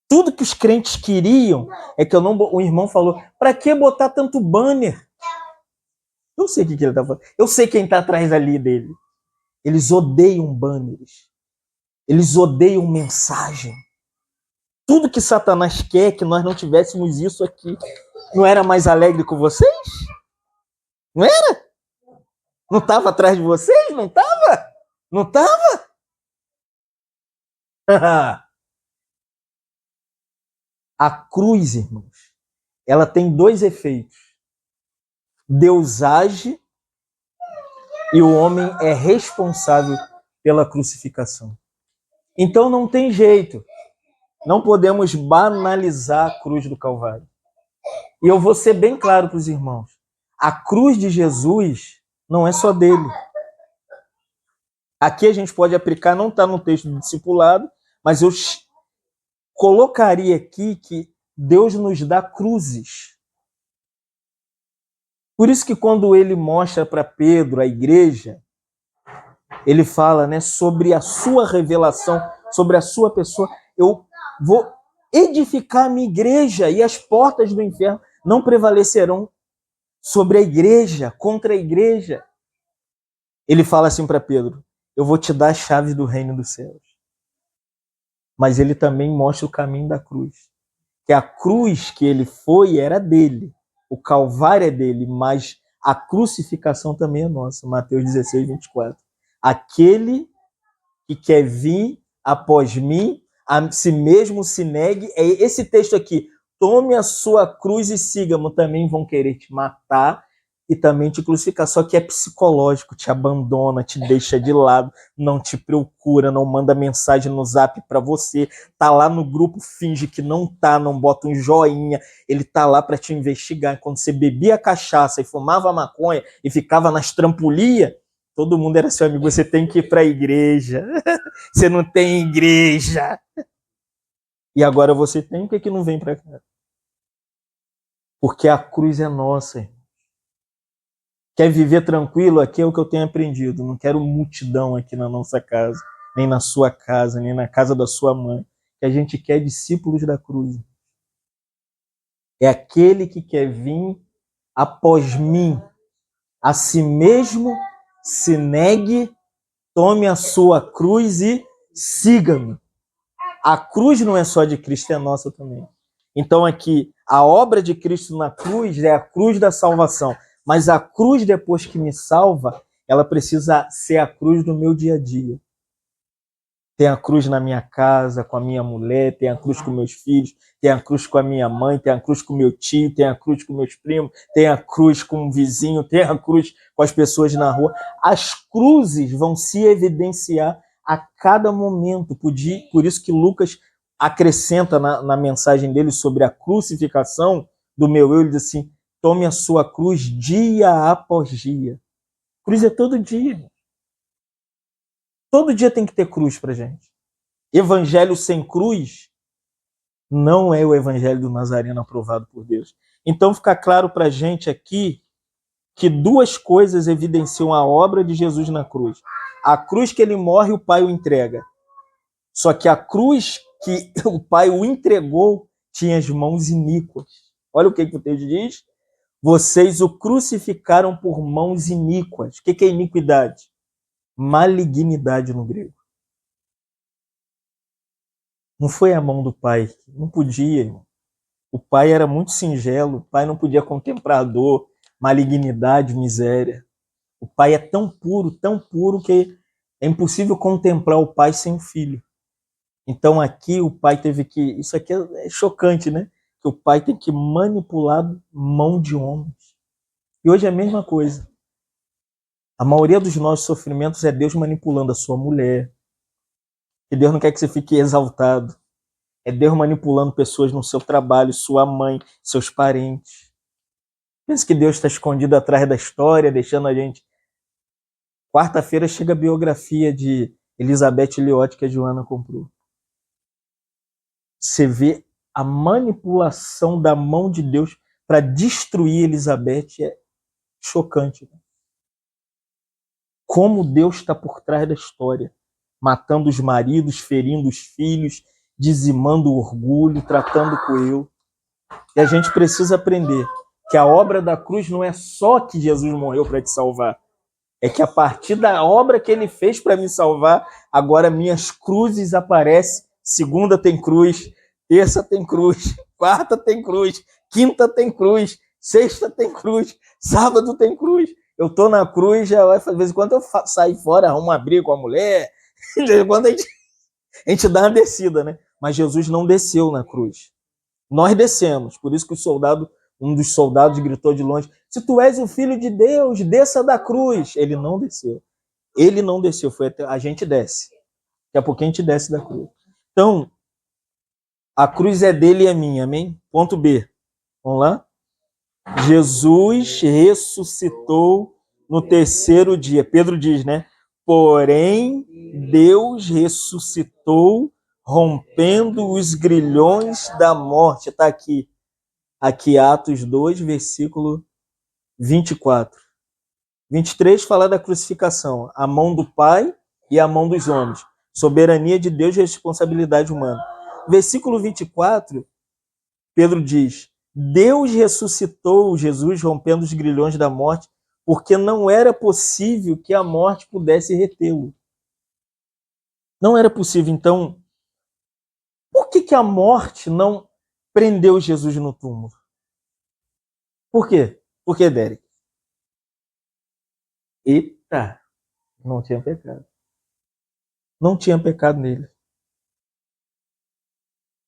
Tudo que os crentes queriam é que eu não. O irmão falou: para que botar tanto banner? Eu sei o que ele está falando. Eu sei quem está atrás ali dele. Eles odeiam banners. Eles odeiam mensagem. Tudo que Satanás quer é que nós não tivéssemos isso aqui. Não era mais alegre com vocês? Não era? Não estava atrás de vocês? Não estava? Não estava? A cruz, irmãos, ela tem dois efeitos. Deus age e o homem é responsável pela crucificação. Então não tem jeito. Não podemos banalizar a cruz do Calvário. E eu vou ser bem claro para os irmãos. A cruz de Jesus não é só dele. Aqui a gente pode aplicar, não está no texto do discipulado, mas eu colocaria aqui que Deus nos dá cruzes. Por isso que quando ele mostra para Pedro a igreja, ele fala, né, sobre a sua revelação, sobre a sua pessoa. Eu vou edificar a minha igreja e as portas do inferno não prevalecerão sobre a igreja, contra a igreja. Ele fala assim para Pedro: eu vou te dar as chaves do reino dos céus. Mas ele também mostra o caminho da cruz. Que a cruz que ele foi era dele. O Calvário é dele, mas a crucificação também é nossa. Mateus 16, 24. Aquele que quer vir após mim, a si mesmo se negue. É esse texto aqui. Tome a sua cruz e siga-me. Também vão querer te matar e também te crucificar. Só que é psicológico, te abandona, te deixa de lado, não te procura, não manda mensagem no zap para você, tá lá no grupo, finge que não tá, não bota um joinha, ele tá lá para te investigar. Quando você bebia cachaça e fumava maconha e ficava nas trampolias, todo mundo era seu amigo. Você tem que ir para a igreja. Você não tem igreja. E agora você tem, por que não vem para cá? Porque a cruz é nossa. Quer viver tranquilo? Aqui é o que eu tenho aprendido. Não quero multidão aqui na nossa casa, nem na sua casa, nem na casa da sua mãe. Que a gente quer discípulos da cruz. É aquele que quer vir após mim, a si mesmo se negue, tome a sua cruz e siga-me. A cruz não é só de Cristo, é nossa também. Então aqui, a obra de Cristo na cruz é a cruz da salvação. Mas a cruz, depois que me salva, ela precisa ser a cruz do meu dia a dia. Tem a cruz na minha casa, com a minha mulher, tem a cruz com meus filhos, tem a cruz com a minha mãe, tem a cruz com meu tio, tem a cruz com meus primos, tem a cruz com o vizinho, tem a cruz com as pessoas na rua. As cruzes vão se evidenciar a cada momento. Por isso que Lucas acrescenta na mensagem dele sobre a crucificação do meu eu, ele diz assim: tome a sua cruz dia após dia. Cruz é todo dia. Todo dia tem que ter cruz pra gente. Evangelho sem cruz não é o evangelho do Nazareno aprovado por Deus. Então fica claro pra gente aqui que duas coisas evidenciam a obra de Jesus na cruz. A cruz que ele morre, o Pai o entrega. Só que a cruz que o Pai o entregou tinha as mãos iníquas. Olha o que o texto diz. Vocês o crucificaram por mãos iníquas. O que é iniquidade? Malignidade no grego. Não foi a mão do pai. Não podia, irmão. O pai era muito singelo. O pai não podia contemplar a dor, malignidade, miséria. O pai é tão puro que é impossível contemplar o pai sem o filho. Então aqui o pai teve que... Isso aqui é chocante, né? Que o pai tem que manipular mão de homens. E hoje é a mesma coisa. A maioria dos nossos sofrimentos é Deus manipulando a sua mulher. E Deus não quer que você fique exaltado. É Deus manipulando pessoas no seu trabalho, sua mãe, seus parentes. Pensa que Deus está escondido atrás da história, deixando a gente. Quarta-feira chega a biografia de Elizabeth Liotte que a Joana comprou. Você vê a manipulação da mão de Deus para destruir Elizabeth. É chocante. Como Deus está por trás da história, matando os maridos, ferindo os filhos, dizimando o orgulho, tratando com eu. E a gente precisa aprender que a obra da cruz não é só que Jesus morreu para te salvar, é que a partir da obra que ele fez para me salvar, agora minhas cruzes aparecem. Segunda tem cruz, terça tem cruz, quarta tem cruz, quinta tem cruz, sexta tem cruz, sábado tem cruz. Eu tô na cruz, já vai, de vez em quando eu saio fora, arrumo uma briga com a mulher, de vez em quando a gente dá uma descida, né? Mas Jesus não desceu na cruz. Nós descemos, por isso que um dos soldados gritou de longe: se tu és o filho de Deus, desça da cruz. Ele não desceu. Ele não desceu, a gente desce. Daqui a pouquinho a gente desce da cruz. Então, a cruz é dele e é minha, amém? Ponto B. Vamos lá? Jesus ressuscitou no terceiro dia. Pedro diz, né? Porém, Deus ressuscitou, rompendo os grilhões da morte. Está aqui. Aqui, Atos 2, versículo 24. 23 fala da crucificação. A mão do Pai e a mão dos homens. Soberania de Deus e responsabilidade humana. Versículo 24, Pedro diz: Deus ressuscitou Jesus, rompendo os grilhões da morte, porque não era possível que a morte pudesse retê-lo. Não era possível. Então, por que a morte não prendeu Jesus no túmulo? Por quê? Por que, Derek? Eita, não tinha pecado. Não tinha pecado nele.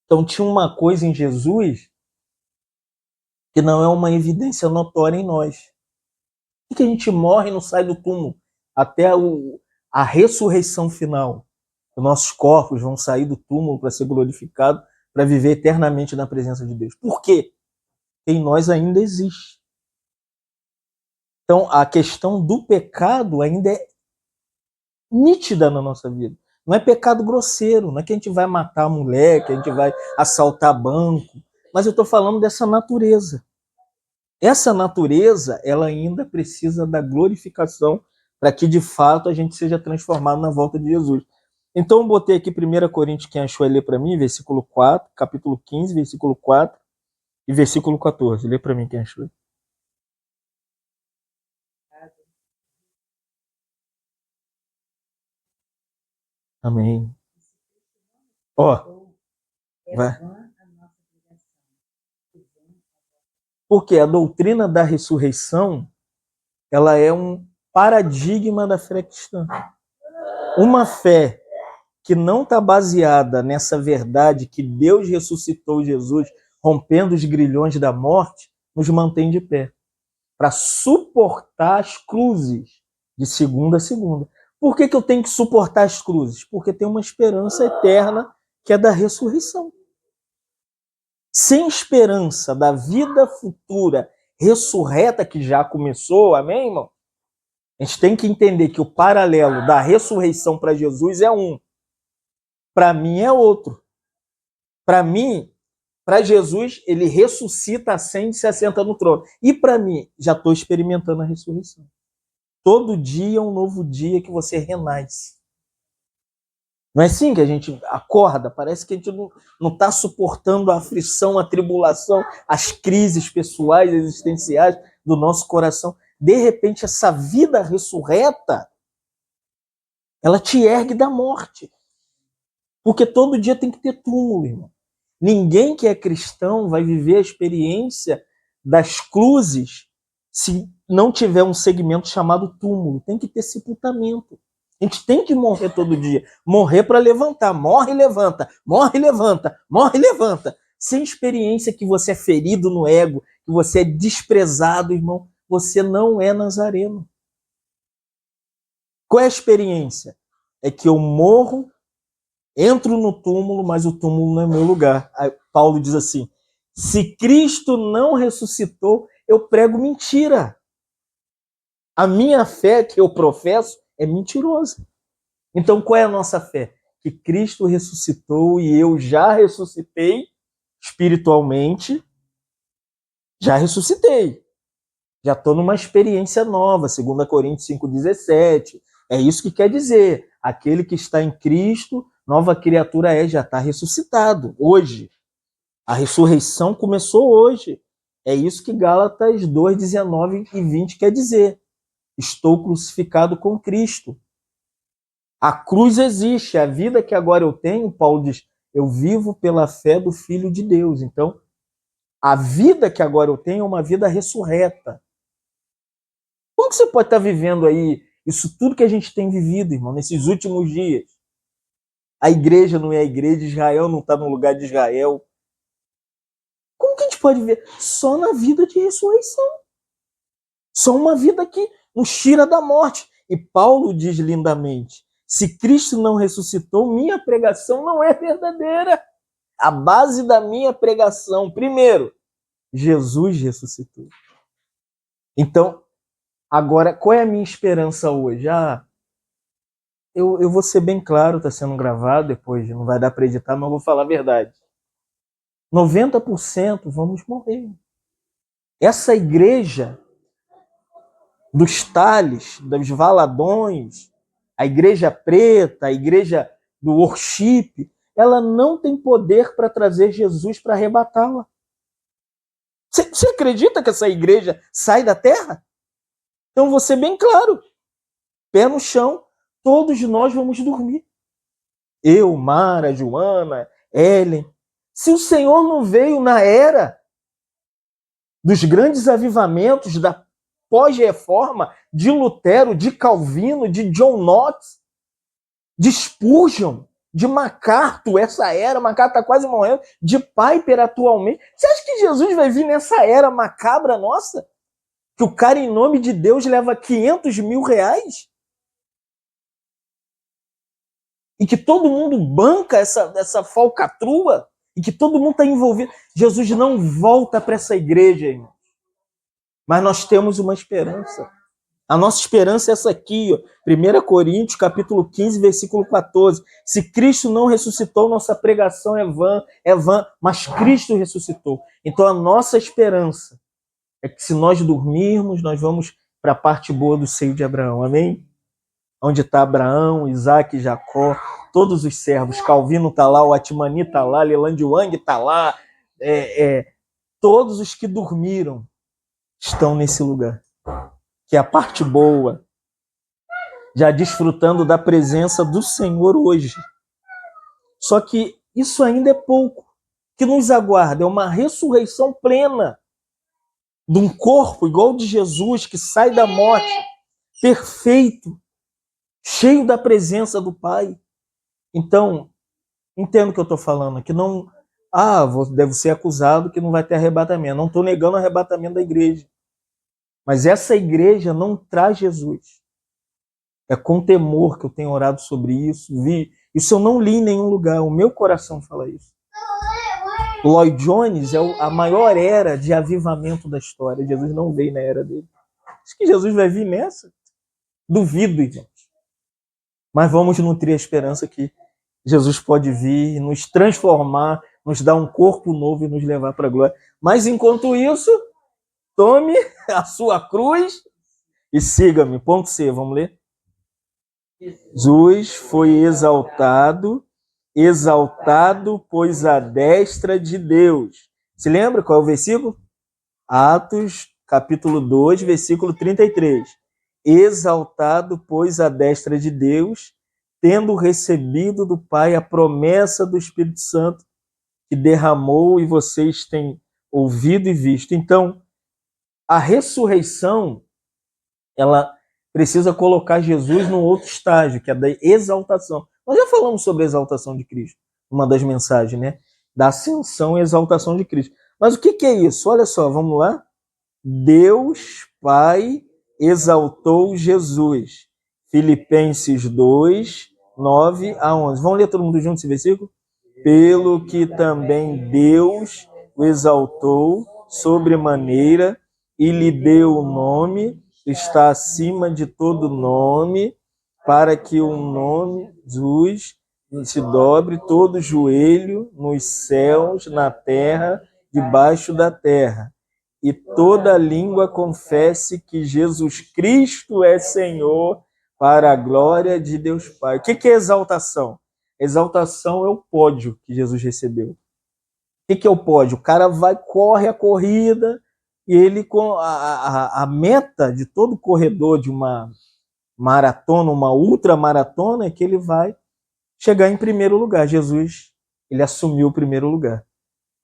Então tinha uma coisa em Jesus que não é uma evidência notória em nós. Por que a gente morre e não sai do túmulo? Até a ressurreição final. Os nossos corpos vão sair do túmulo para ser glorificados, para viver eternamente na presença de Deus. Por quê? Em nós ainda existe. Então a questão do pecado ainda é nítida na nossa vida. Não é pecado grosseiro, não é que a gente vai matar a mulher, que a gente vai assaltar banco, mas eu estou falando dessa natureza. Essa natureza, ela ainda precisa da glorificação para que, de fato, a gente seja transformado na volta de Jesus. Então, eu botei aqui 1 Coríntios, quem achou, lê para mim, versículo 4, capítulo 15, versículo 4 e versículo 14. Lê para mim quem achou. Amém. Ó, vai. Porque a doutrina da ressurreição, ela é um paradigma da fé cristã. Uma fé que não está baseada nessa verdade que Deus ressuscitou Jesus, rompendo os grilhões da morte, nos mantém de pé, para suportar as cruzes de segunda a segunda. Por que eu tenho que suportar as cruzes? Porque tem uma esperança eterna que é da ressurreição. Sem esperança da vida futura ressurreta que já começou, amém, irmão? A gente tem que entender que o paralelo da ressurreição para Jesus é um. Para mim é outro. Para mim, para Jesus, ele ressuscita, ascende e se assenta no trono. E para mim, já estou experimentando a ressurreição. Todo dia é um novo dia que você renasce. Não é assim que a gente acorda? Parece que a gente não está suportando a aflição, a tribulação, as crises pessoais, existenciais do nosso coração. De repente, essa vida ressurreta, ela te ergue da morte. Porque todo dia tem que ter túmulo, irmão. Ninguém que é cristão vai viver a experiência das cruzes se não tiver um segmento chamado túmulo. Tem que ter sepultamento. A gente tem que morrer todo dia. Morrer para levantar. Morre e levanta. Morre e levanta. Morre e levanta. Sem experiência que você é ferido no ego, que você é desprezado, irmão, você não é nazareno. Qual é a experiência? É que eu morro, entro no túmulo, mas o túmulo não é meu lugar. Aí Paulo diz assim, se Cristo não ressuscitou, eu prego mentira. A minha fé que eu professo é mentirosa. Então, qual é a nossa fé? Que Cristo ressuscitou e eu já ressuscitei espiritualmente, já ressuscitei. Já estou numa experiência nova, 2 Coríntios 5,17. É isso que quer dizer. Aquele que está em Cristo, nova criatura é, já está ressuscitado, hoje. A ressurreição começou hoje. É isso que Gálatas 2, 19 e 20 quer dizer. Estou crucificado com Cristo. A cruz existe, a vida que agora eu tenho, Paulo diz, eu vivo pela fé do Filho de Deus. Então, a vida que agora eu tenho é uma vida ressurreta. Como que você pode estar vivendo aí isso tudo que a gente tem vivido, irmão, nesses últimos dias? A igreja não é a igreja, Israel não está no lugar de Israel. Como que a gente pode ver? Só na vida de ressurreição. Só uma vida que nos tira da morte. E Paulo diz lindamente, se Cristo não ressuscitou, minha pregação não é verdadeira. A base da minha pregação, primeiro, Jesus ressuscitou. Então, agora, qual é a minha esperança hoje? Eu vou ser bem claro, está sendo gravado, depois não vai dar para editar, mas eu vou falar a verdade. 90% vamos morrer. Essa igreja dos Tales, dos Valadões, a igreja preta, a igreja do worship, ela não tem poder para trazer Jesus para arrebatá-la. Você acredita que essa igreja sai da terra? Então vou ser bem claro, pé no chão, todos nós vamos dormir. Eu, Mara, Joana, Ellen. Se o Senhor não veio na era dos grandes avivamentos, da pós-reforma, de Lutero, de Calvino, de John Knox, de Spurgeon, de MacArthur, essa era, MacArthur está quase morrendo, de Piper atualmente. Você acha que Jesus vai vir nessa era macabra nossa? Que o cara, em nome de Deus, leva 500 mil reais? E que todo mundo banca essa falcatrua? E que todo mundo está envolvido? Jesus não volta para essa igreja, irmão. Mas nós temos uma esperança. A nossa esperança é essa aqui, ó. 1 Coríntios, capítulo 15, versículo 14. Se Cristo não ressuscitou, nossa pregação é vã, mas Cristo ressuscitou. Então a nossa esperança é que se nós dormirmos, nós vamos para a parte boa do seio de Abraão, amém? Onde está Abraão, Isaac, Jacó, todos os servos. Calvino está lá, o Atmani está lá, Leland Wang está lá. Todos os que dormiram estão nesse lugar, que é a parte boa, já desfrutando da presença do Senhor hoje. Só que isso ainda é pouco. O que nos aguarda é uma ressurreição plena de um corpo igual de Jesus, que sai da morte, perfeito, cheio da presença do Pai. Então, entendo o que eu estou falando, que não... devo ser acusado que não vai ter arrebatamento. Não estou negando o arrebatamento da igreja. Mas essa igreja não traz Jesus. É com temor que eu tenho orado sobre isso. Isso eu não li em nenhum lugar. O meu coração fala isso. Lloyd Jones é a maior era de avivamento da história. Jesus não veio na era dele. Acho que Jesus vai vir nessa? Duvido, gente. Mas vamos nutrir a esperança que Jesus pode vir, nos transformar, nos dar um corpo novo e nos levar para a glória. Mas enquanto isso, tome a sua cruz e siga-me. Ponto C, vamos ler? Jesus foi exaltado, pois à destra de Deus. Se lembra qual é o versículo? Atos, capítulo 2, versículo 33. Exaltado, pois à destra de Deus, tendo recebido do Pai a promessa do Espírito Santo, que derramou e vocês têm ouvido e visto. Então, a ressurreição, ela precisa colocar Jesus num outro estágio, que é da exaltação. Nós já falamos sobre a exaltação de Cristo, uma das mensagens, né? Da ascensão e exaltação de Cristo. Mas o que é isso? Olha só, vamos lá. Deus Pai exaltou Jesus, Filipenses 2, 9 a 11. Vamos ler todo mundo junto esse versículo? Pelo que também Deus o exaltou sobremaneira e lhe deu o nome, está acima de todo nome, para que o nome de Jesus se dobre todo joelho nos céus, na terra, debaixo da terra, e toda língua confesse que Jesus Cristo é Senhor, para a glória de Deus Pai. O que é exaltação? Exaltação é o pódio que Jesus recebeu. O que é o pódio? O cara vai, corre a corrida, e ele, com a meta de todo corredor de uma maratona, uma ultramaratona, é que ele vai chegar em primeiro lugar. Jesus, ele assumiu o primeiro lugar.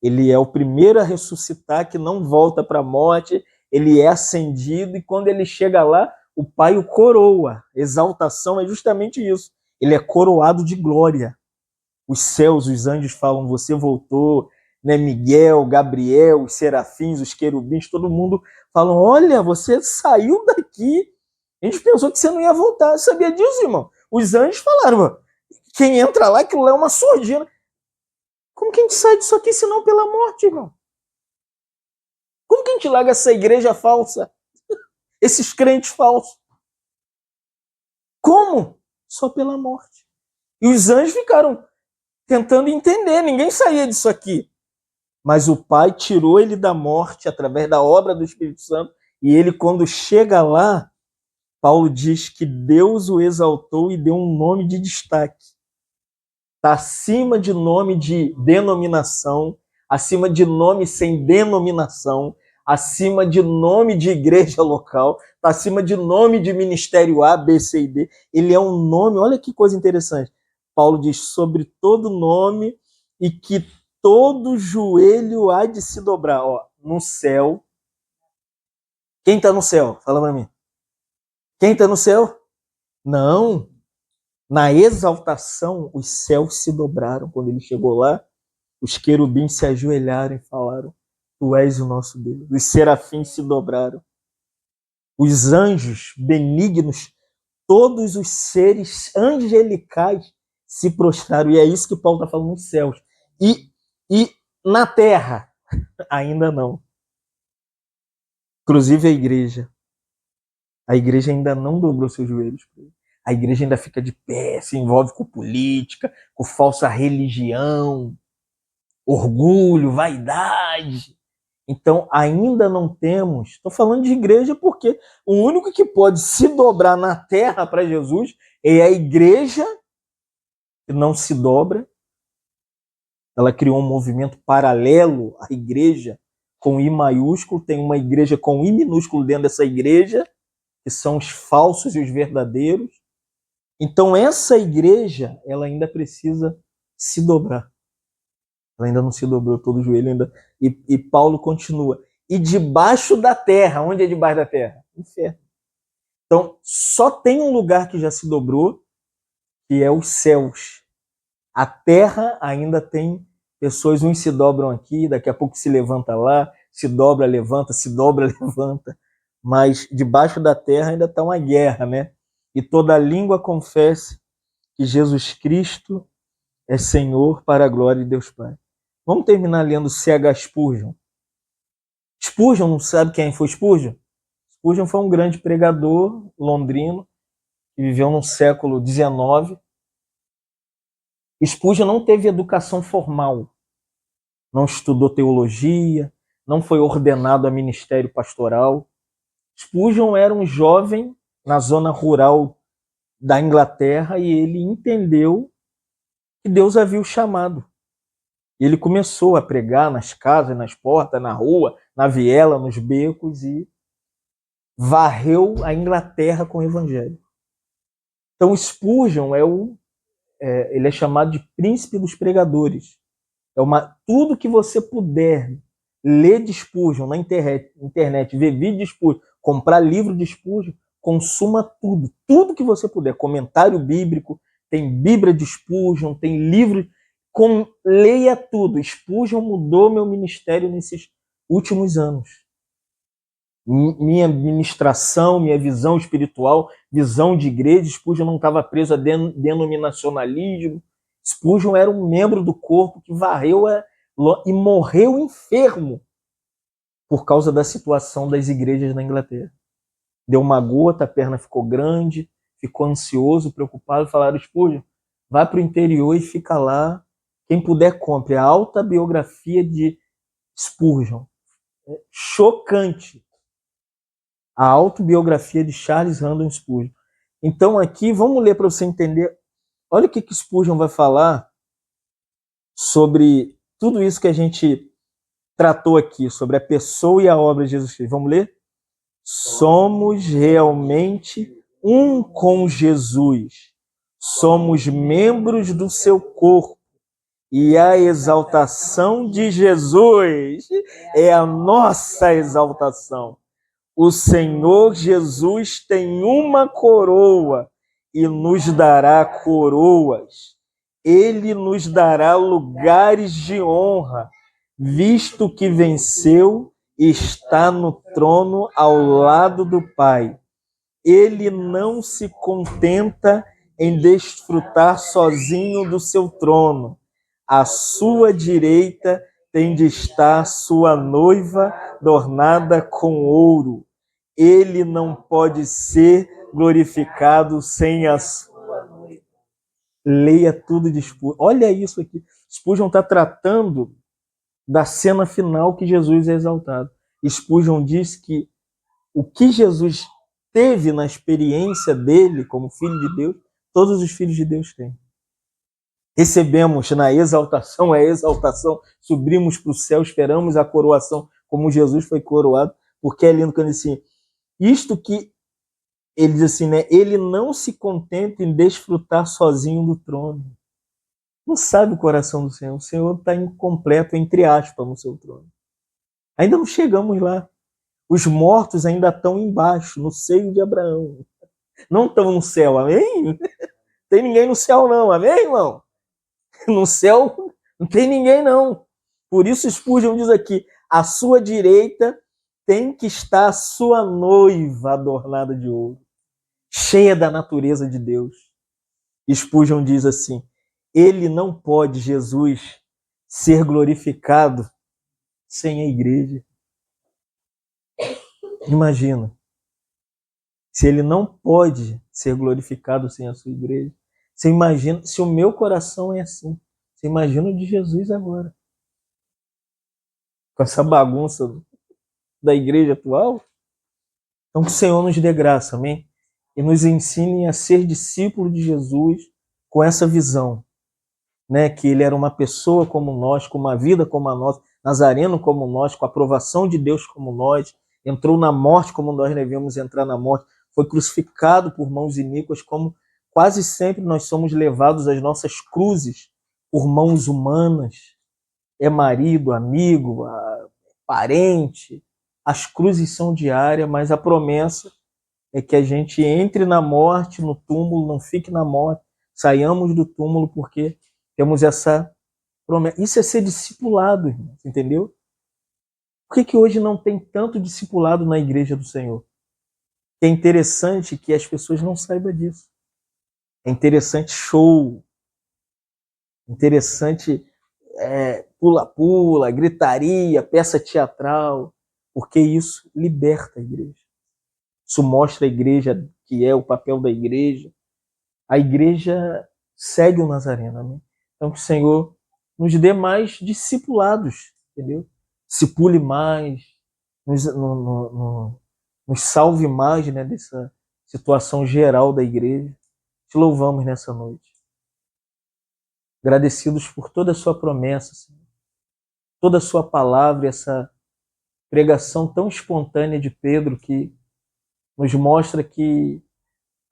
Ele é o primeiro a ressuscitar, que não volta para a morte, ele é ascendido, e quando ele chega lá, o Pai o coroa. Exaltação é justamente isso. Ele é coroado de glória. Os céus, os anjos falam, você voltou, né? Miguel, Gabriel, os serafins, os querubins, todo mundo falam, olha, você saiu daqui. A gente pensou que você não ia voltar. Você sabia disso, irmão? Os anjos falaram, quem entra lá, aquilo lá é uma surdina. Como que a gente sai disso aqui senão pela morte, irmão? Como que a gente larga essa igreja falsa? Esses crentes falsos? Como? Só pela morte. E os anjos ficaram tentando entender, ninguém saía disso aqui. Mas o Pai tirou ele da morte através da obra do Espírito Santo, e ele, quando chega lá, Paulo diz que Deus o exaltou e deu um nome de destaque. Está acima de nome de denominação, acima de nome sem denominação, acima de nome de igreja local, está acima de nome de ministério A, B, C e D. Ele é um nome, olha que coisa interessante. Paulo diz, sobre todo nome, e que todo joelho há de se dobrar. Ó, no céu. Quem está no céu? Fala para mim. Quem está no céu? Não. Na exaltação, os céus se dobraram. Quando ele chegou lá, os querubins se ajoelharam e falaram, tu és o nosso Deus. Os serafins se dobraram. Os anjos benignos, todos os seres angelicais se prostraram. E é isso que Paulo está falando nos céus. E na terra, ainda não. Inclusive a igreja. A igreja ainda não dobrou seus joelhos. A igreja ainda fica de pé, se envolve com política, com falsa religião, orgulho, vaidade. Então, ainda não temos... Estou falando de igreja porque o único que pode se dobrar na terra para Jesus é a igreja que não se dobra. Ela criou um movimento paralelo à igreja com I maiúsculo. Tem uma igreja com I minúsculo dentro dessa igreja, que são os falsos e os verdadeiros. Então, essa igreja, ela ainda precisa se dobrar. Ela ainda não se dobrou todo o joelho ainda. E Paulo continua. E debaixo da terra, onde é debaixo da terra? Inferno. Então, só tem um lugar que já se dobrou, que é os céus. A terra ainda tem pessoas, uns se dobram aqui, daqui a pouco se levanta lá, se dobra, levanta, se dobra, levanta. Mas debaixo da terra ainda está uma guerra, né? E toda língua confesse que Jesus Cristo é Senhor, para a glória de Deus Pai. Vamos terminar lendo C.H. Spurgeon. Spurgeon, não sabe quem foi Spurgeon? Spurgeon foi um grande pregador londrino que viveu no século XIX. Spurgeon não teve educação formal, não estudou teologia, não foi ordenado a ministério pastoral. Spurgeon era um jovem na zona rural da Inglaterra e ele entendeu que Deus havia o chamado. E ele começou a pregar nas casas, nas portas, na rua, na viela, nos becos e varreu a Inglaterra com o evangelho. Então Spurgeon ele é chamado de príncipe dos pregadores. Tudo que você puder ler de Spurgeon na internet, ver vídeo de Spurgeon, comprar livro de Spurgeon, consuma tudo. Tudo que você puder. Comentário bíblico, tem Bíblia de Spurgeon, tem livro... leia tudo. Spurgeon mudou meu ministério nesses últimos anos. minha ministração, minha visão espiritual, visão de igreja. Spurgeon não estava preso a denominacionalismo. Spurgeon era um membro do corpo que varreu e morreu enfermo por causa da situação das igrejas na Inglaterra. Deu uma gota, a perna ficou grande, ficou ansioso, preocupado. Falaram: Spurgeon, vai para o interior e fica lá. Quem puder, compre a autobiografia de Spurgeon. Chocante. A autobiografia de Charles Haddon Spurgeon. Então aqui, vamos ler para você entender. Olha o que Spurgeon vai falar sobre tudo isso que a gente tratou aqui, sobre a pessoa e a obra de Jesus Cristo. Vamos ler? Somos realmente um com Jesus. Somos membros do seu corpo. E a exaltação de Jesus é a nossa exaltação. O Senhor Jesus tem uma coroa e nos dará coroas. Ele nos dará lugares de honra, visto que venceu e está no trono ao lado do Pai. Ele não se contenta em desfrutar sozinho do seu trono. À sua direita tem de estar sua noiva adornada com ouro. Ele não pode ser glorificado sem a sua noiva. Leia tudo de Spurgeon. Olha isso aqui. Spurgeon está tratando da cena final que Jesus é exaltado. Spurgeon diz que o que Jesus teve na experiência dele como filho de Deus, todos os filhos de Deus têm. Recebemos na exaltação, subimos para o céu, esperamos a coroação, como Jesus foi coroado, porque é lindo quando ele diz assim, isto que ele diz assim, né? Ele não se contenta em desfrutar sozinho do trono. Não sabe o coração do Senhor. O Senhor está incompleto, entre aspas, no seu trono. Ainda não chegamos lá. Os mortos ainda estão embaixo, no seio de Abraão. Não estão no céu, amém? Tem ninguém no céu não, amém, irmão? No céu não tem ninguém não. Por isso Spurgeon diz aqui, à sua direita tem que estar a sua noiva adornada de ouro, cheia da natureza de Deus. Spurgeon diz assim, ele não pode, Jesus, ser glorificado sem a igreja. Imagina, se ele não pode ser glorificado sem a sua igreja, você imagina, se o meu coração é assim, você imagina o de Jesus agora. Com essa bagunça da igreja atual. Então que o Senhor nos dê graça, amém? E nos ensine a ser discípulo de Jesus com essa visão, né? Que ele era uma pessoa como nós, com uma vida como a nossa, nazareno como nós, com a aprovação de Deus como nós, entrou na morte como nós devemos entrar na morte, foi crucificado por mãos iníquas, como quase sempre nós somos levados às nossas cruzes por mãos humanas. É marido, amigo, parente. As cruzes são diárias, mas a promessa é que a gente entre na morte, no túmulo, não fique na morte, saiamos do túmulo porque temos essa promessa. Isso é ser discipulado, irmão, entendeu? Por que hoje não tem tanto discipulado na igreja do Senhor? É interessante que as pessoas não saibam disso. É interessante show, interessante pula-pula, gritaria, peça teatral, porque isso liberta a igreja. Isso mostra a igreja que é o papel da igreja. A igreja segue o Nazareno, amém? Então que o Senhor nos dê mais discipulados, entendeu? Discipule mais, nos salve mais, né, dessa situação geral da igreja. Te louvamos nessa noite. Agradecidos por toda a sua promessa, Senhor. Toda a sua palavra, essa pregação tão espontânea de Pedro que nos mostra que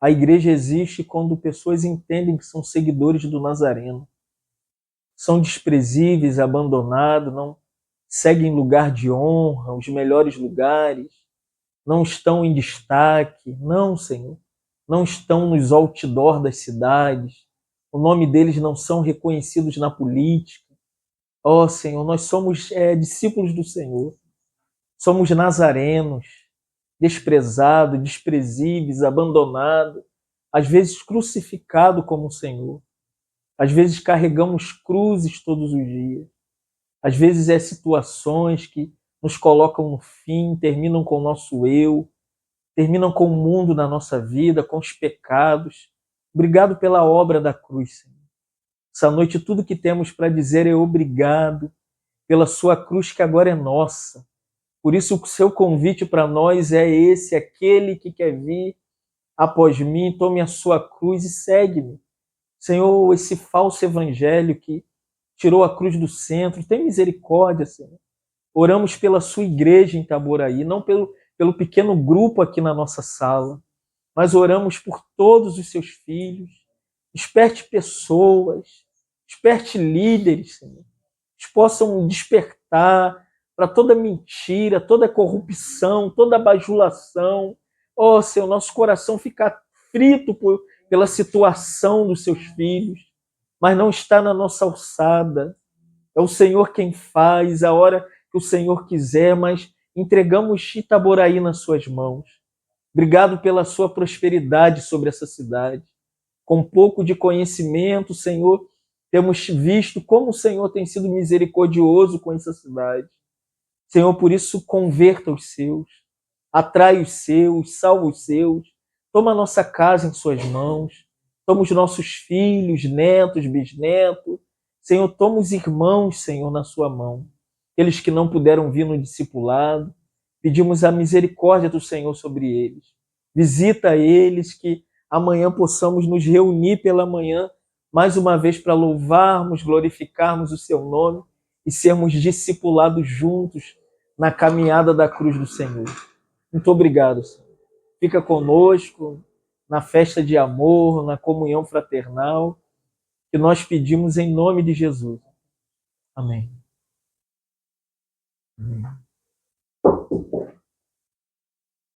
a igreja existe quando pessoas entendem que são seguidores do Nazareno. São desprezíveis, abandonados, não seguem lugar de honra, os melhores lugares, não estão em destaque. Não, Senhor. Não estão nos outdoor das cidades. O nome deles não são reconhecidos na política. Ó, Senhor, nós somos discípulos do Senhor. Somos nazarenos. desprezado, desprezíveis, abandonado, às vezes crucificado como o Senhor. Às vezes carregamos cruzes todos os dias. Às vezes é situações que nos colocam no fim, terminam com o nosso eu, terminam com o mundo na nossa vida, com os pecados. Obrigado pela obra da cruz, Senhor. Essa noite tudo que temos para dizer é obrigado pela sua cruz que agora é nossa. Por isso o seu convite para nós é esse: aquele que quer vir após mim, tome a sua cruz e segue-me. Senhor, esse falso evangelho que tirou a cruz do centro, tem misericórdia, Senhor. Oramos pela sua igreja em Itaboraí, não pelo pequeno grupo aqui na nossa sala, mas oramos por todos os seus filhos. Desperte pessoas, desperte líderes, Senhor, que possam despertar para toda mentira, toda corrupção, toda bajulação. Oh, Senhor, nosso coração fica frito pela situação dos seus filhos, mas não está na nossa alçada. É o Senhor quem faz, a hora que o Senhor quiser, mas entregamos Itaboraí nas suas mãos. Obrigado pela sua prosperidade sobre essa cidade. Com um pouco de conhecimento, Senhor, temos visto como o Senhor tem sido misericordioso com essa cidade. Senhor, por isso converta os seus, atrai os seus, salva os seus, toma a nossa casa em suas mãos, toma os nossos filhos, netos, bisnetos. Senhor, toma os irmãos, Senhor, na sua mão. Aqueles que não puderam vir no discipulado, pedimos a misericórdia do Senhor sobre eles. Visita eles, que amanhã possamos nos reunir pela manhã, mais uma vez para louvarmos, glorificarmos o seu nome e sermos discipulados juntos na caminhada da cruz do Senhor. Muito obrigado, Senhor. Fica conosco na festa de amor, na comunhão fraternal, que nós pedimos em nome de Jesus. Amém. Amém.